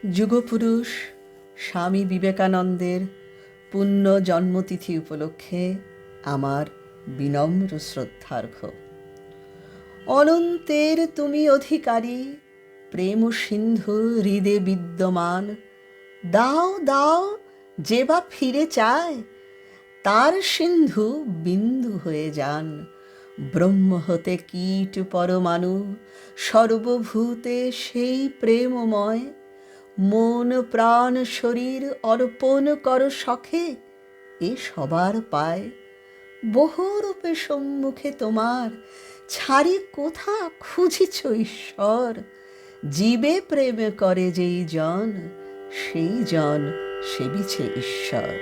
যুগপুরুষ স্বামী বিবেকানন্দের পুণ্য জন্মতিথি উপলক্ষে আমার বিনম্র শ্রদ্ধার্ঘ্য। অনন্তের তুমি অধিকারী, প্রেম সিন্ধু হৃদে বিদ্যমান। দাও দাও যে বা ফিরে চায়, তার সিন্ধু বিন্দু হয়ে যান। ব্রহ্ম হতে কীট পরমাণু, সর্বভূতে সেই প্রেমময়। মন প্রাণ শরীর অর্পণ কর সখে, এ সবার পায়। বহুরূপে সম্মুখে তোমার, ছাড়ি কোথা খুঁজিছ ঈশ্বর। জীবে প্রেম করে যেই জন, সেই জন সেবিছে ঈশ্বর।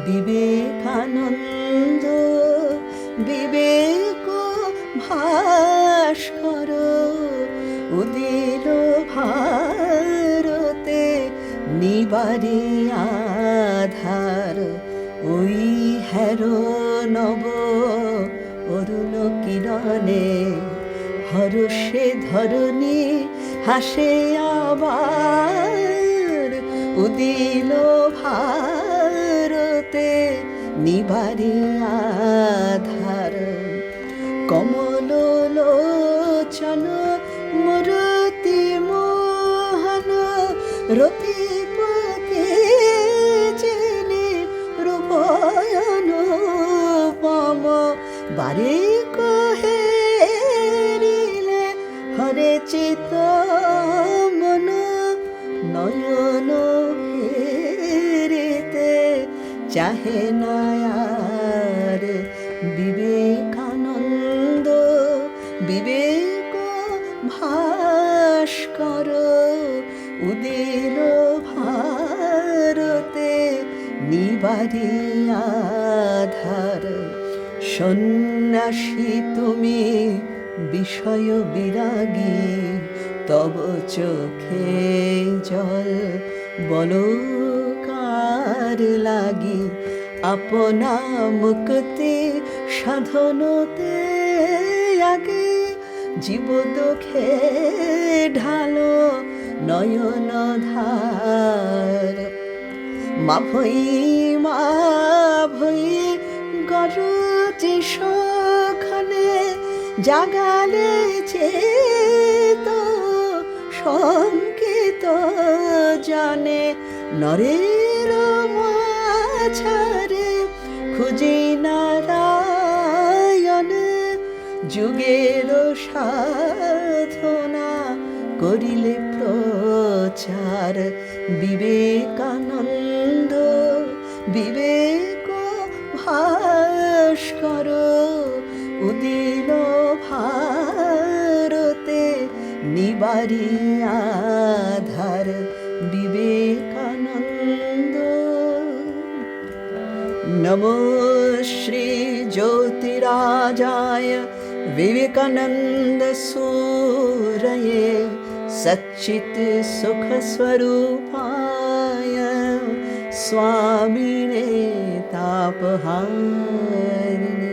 বিবেকানন্দ বিবেক ভাস্কর, উদিল ভারতে নিবারে আধার। ওই হেরো নব অরুণ কিরণে, হরষে ধরণী হাসে আবার। উদিল ভারতে নিবারে আধার। কমল লোচন মূরতি মোহন, রতিপকে চেনে রূপায়নুপম। বারে কহেরিলে হরে চিত মন, নয়ন ফেরিতে চাহে নায়ার। বিবেকানন্দ বিবেক ভাস্কর, উদিল ভারতে নিবারে আধার। সন্ন্যাসী তুমি বিষয় বিরাগী, তব চোখে জল বলো কার লাগি। আপনা মুক্তি সাধনতে আগে, জীব দুঃখে ঢালো নয়ন ধার। মা ভই গরজে সখানে, জাগালে চেত সংকেত জানে। নরের মাঝারে খুঁজি নারায়ণ, যুগের সাধনা করিলে প্রচার। বিবেকানন্দ বিবেক ভাস্কর, উদিল ভারতে নিবারে আধার। বিবেকানন্দ। নমো শ্রী জ্যোতিরাজায় विवेकानंद सूरये, सच्चित् सुख स्वरूपाय स्वामिने तापहारिणे।